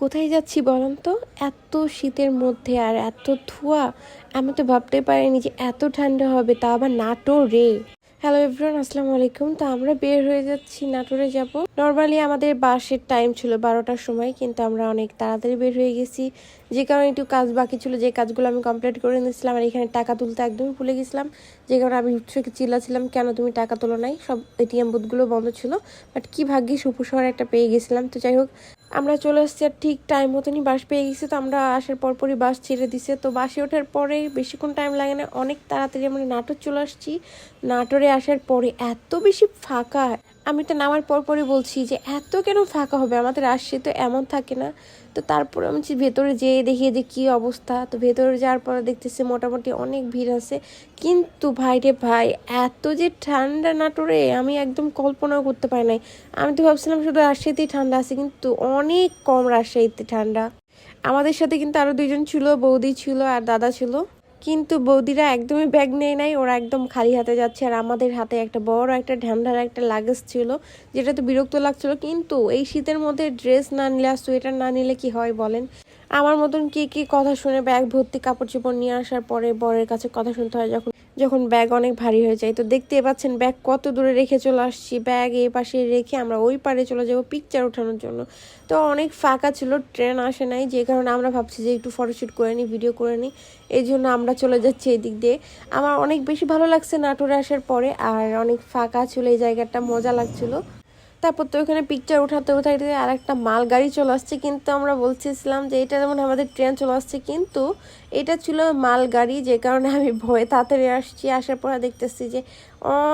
কোথায় যাচ্ছি বলেন তো? এত শীতের মধ্যে আর এত ধোঁয়া, আমি তো ভাবতে পারিনি যে এত ঠান্ডা হবে, তা আবার নাটোরে। হ্যালো এভরিওয়ান, আসসালামু আলাইকুম। তো আমরা বের হয়ে যাচ্ছি, নাটোরে যাব। নর্মালি আমাদের বাসের টাইম ছিল 12টার সময়, কিন্তু আমরা অনেক তাড়াতাড়ি বের হয়ে গেছি, যে কারণে একটু কাজ বাকি ছিল, যে কাজগুলো আমি কমপ্লিট করে নিয়েছিলাম। আর এখানে টাকা তুলতে একদমই ভুলে গেছিলাম, যে কারণে আমি থেকে চিল্লাছিলাম, কেন তুমি টাকা তোলো নাই? সব এটিএম বুথগুলো বন্ধ ছিল, বাট কি ভাগ্যিস উপশহরে একটা পেয়ে গেছিলাম। তো যাই হোক, আমরা চলে আসছি আর ঠিক টাইম মতনই বাস পেয়ে গেছি। তো আমরা আসার পরপরই বাস ছেড়ে দিছে। তো বাসে ওঠার পরে বেশিক্ষণ টাইম লাগে না, অনেক তাড়াতাড়ি আমরা নাটোর চলে আসছি। নাটোরে আসার পরে এত বেশি ফাঁকা, আমি তো নামার পরপরই বলছি যে এত কেন ফাঁকা হবে, আমাদের রাজশাহী তো এমন থাকে না। তো তারপরে আমি ভেতরে যেয়ে দেখি যে কী অবস্থা। তো ভেতরে যাওয়ার পরে দেখতেছি মোটামুটি অনেক ভিড় আছে, কিন্তু ভাই রে ভাই, এত যে ঠান্ডা নাটোরে আমি একদম কল্পনাও করতে পারি নাই। আমি তো ভাবছিলাম শুধু রাজশাহীতেই ঠান্ডা আছে, কিন্তু অনেক কম রাজশাহীতে ঠান্ডা। আমাদের সাথে কিন্তু আরো দুইজন ছিল, বৌদি ছিল আর দাদা ছিল, কিন্তু বৌদিরা একদমই ব্যাগ নেয় নাই, ওরা একদম খালি হাতে যাচ্ছে। আর আমাদের হাতে একটা বড় একটা ঠান্ডার একটা লাগেজ ছিল, যেটা তো বিরক্ত লাগছিল। কিন্তু এই শীতের মধ্যে ড্রেস না নিলে আর সোয়েটার না নিলে কি হয় বলেন? আমার মতন কি কি কথা শুনে ব্যাগ ভর্তি কাপড় চোপড় নিয়ে আসার পরে বরের কাছে কথা শুনতে হয় যখন যখন ব্যাগ অনেক ভারী হয়ে যায়। তো দেখতে পাচ্ছেন ব্যাগ কত দূরে রেখে চলে আসছি, ব্যাগ এই পাশে রেখে আমরা ওই পারে চলে যাবো পিকচার ওঠানোর জন্য। তো অনেক ফাঁকা ছিল, ট্রেন আসে নাই, যে কারণে আমরা ভাবছি যে একটু ফটোশ্যুট করে নিই, ভিডিও করে নিই। এই জন্য আমরা চলে যাচ্ছি এই দিক দিয়ে। আমার অনেক বেশি ভালো লাগছে নাটোরে আসার পরে, আর অনেক ফাঁকা ছিল এই জায়গাটা, মজা লাগছিল। তারপর তো ওখানে পিকচার উঠাতে উঠাইতে আর একটা মাল গাড়ি চলে আসছে, কিন্তু আমরা বলছিলাম যে এটা যেমন আমাদের ট্রেন চলে আসছে, কিন্তু এটা ছিল মাল গাড়ি, যে কারণে আমি ভয়ে তাড়াতাড়ি আসছি। আসার পরে দেখতেছি যে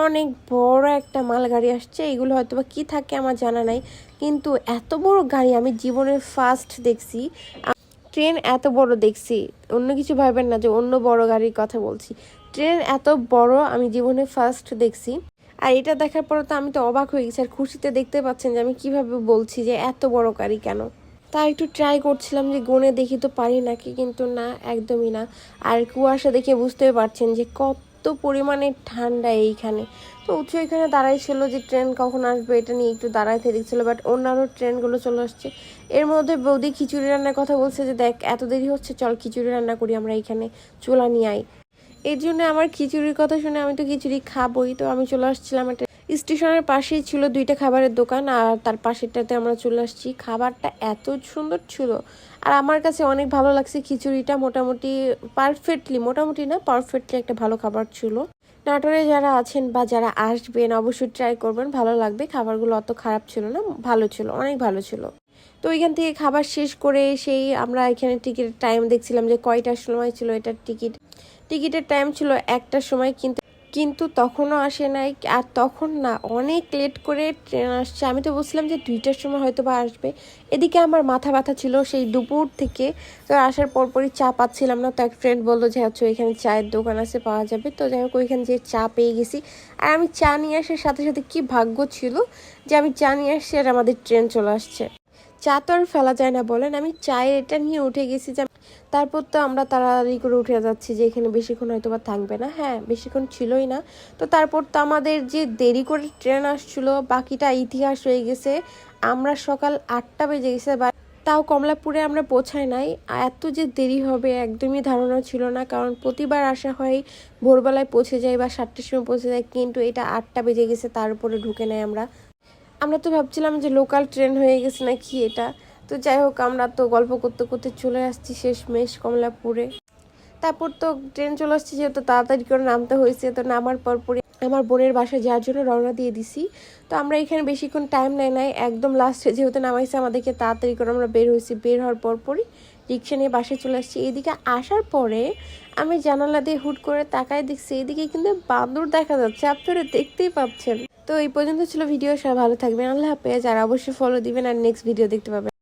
অনেক বড় একটা মাল গাড়ি আসছে। এগুলো হয়তো বা কী থাকে আমার জানা নাই, কিন্তু এত বড় গাড়ি আমি জীবনের ফার্স্ট দেখছি। ট্রেন এত বড় দেখছি, অন্য কিছু ভাবেন না যে অন্য বড় গাড়ির কথা বলছি। ট্রেন এত বড় আমি জীবনে ফার্স্ট দেখছি। আর এটা দেখার পরে তো আমি তো অবাক হয়ে গেছি, আর খুশিতে দেখতে পাচ্ছেন যে আমি কিভাবে বলছি যে এত বড় গাড়ি কেন। তাই একটু ট্রাই করছিলাম যে গুনে দেখি তো পারি নাকি, কিন্তু না, একদমই না। আর কুয়াশা দেখে বুঝতে পারছেন যে কত পরিমাণে ঠান্ডা এইখানে। তো উৎস এখানে দাঁড়াইছিল যে ট্রেন কখন আসবে এটা নিয়ে একটু দাঁড়াইতে দেখছিল, বাট অন্যান্য ট্রেনগুলো চলে আসছে। এর মধ্যে বৌদি খিচুড়ি রান্নার কথা বলছে যে দেখ এত দেরি হচ্ছে, চল খিচুড়ি রান্না করি আমরা এখানে, চুলা নিয়ে আই। এর জন্য আমার খিচুড়ির কথা শুনে আমি তো খিচুড়ি খাবোই। তো আমি চলে আসছিলাম একটা স্টেশনের পাশেই ছিল দুইটা খাবারের দোকান, আর তার পাশেরটাতে আমরা চলে আসছি। খাবারটা এত সুন্দর ছিল, আর আমার কাছে অনেক ভালো লাগছে খিচুড়িটা। মোটামুটি মোটামুটি না, পারফেক্টলি একটা ভালো খাবার ছিল। নাটোরে যারা আছেন বা যারা আসবেন অবশ্যই ট্রাই করবেন, ভালো লাগবে। খাবারগুলো অত খারাপ ছিল না, ভালো ছিল, অনেক ভালো ছিল। তো ওইখান থেকে খাবার শেষ করে সেই আমরা এখানে টিকিটের টাইম দেখছিলাম যে কয়টার সময় ছিল এটার টিকিটের টাইম ছিল 1টার সময়, কিন্তু কিন্তু তখনও আসে নাই। আর তখন না, অনেক লেট করে ট্রেন আসছে। আমি তো বলছিলাম যে 2টার সময় হয়তো বা আসবে। এদিকে আমার মাথা ব্যথা ছিল সেই দুপুর থেকে। তো আসার পরপরই চা পাচ্ছিলাম না। তো এক ফ্রেন্ড বললো যে হচ্ছে এখানে চায়ের দোকান আছে, পাওয়া যাবে। তো যাই হোক, ওইখানে যে চা পেয়ে গেছি। আর আমি চা নিয়ে আসার সাথে সাথে কি ভাগ্য ছিল যে আমি চা নিয়ে আসছি আর আমাদের ট্রেন চলে আসছে। চা তো আর ফেলা যায় না বলেন, আমি চায়ের এটা নিয়ে উঠে গেছি। যে তারপর তো আমরা তাড়াতাড়ি করে উঠে যাচ্ছি যে এখানে বেশিক্ষণ হয়তো বা থাকবে না। হ্যাঁ, বেশিক্ষণ ছিলই না। তো তারপর তো আমাদের যে দেরি করে ট্রেন আসছিল, বাকিটা ইতিহাস হয়ে গেছে। আমরা সকাল 8টা বেজে গেছে, বা তাও কমলাপুরে আমরা পৌঁছাই নাই। এত যে দেরি হবে একদমই ধারণা ছিল না, কারণ প্রতিবার আসা হয় ভোরবেলায় পৌঁছে যায় বা 7টার সময় পৌঁছে যায়, কিন্তু এটা 8টা বেজে গেছে, তার উপরে ঢুকে নেয় আমরা। আমরা তো ভাবছিলাম যে লোকাল ট্রেন হয়ে গেছে নাকি এটা। তো যাই হোক, আমরা তো গল্প করতে করতে চলে আসছি শেষমেশ কমলাপুরে। তারপর তো ট্রেন চলে আসছে, যেহেতু তাড়াতাড়ি করে নামতে হয়েছে। তো নামার পরপরই আমার বোনের বাসায় যাওয়ার জন্য রওনা দিয়ে দিছি। তো আমরা এখানে বেশিক্ষণ টাইম নাই, একদম লাস্টে যেহেতু নামাইছে আমাদেরকে, তাড়াতাড়ি করে আমরা বের হয়েছি। বের হওয়ার পরপরই রিক্সা নিয়ে বাসায় চলে আসছি। এদিকে আসার পরে আমি জানালা দিয়ে হুট করে তাকায় দেখছি এদিকে কিন্তু বান্দর দেখা যাচ্ছে, আপনারা দেখতেই পাচ্ছেন। তো এই পর্যন্ত ছিল ভিডিও। সবাই ভালো থাকবেন, আল্লাহ হাফেজ। আর অবশ্যই ফলো দিবেন, আর নেক্সট ভিডিও দেখতে পাবেন।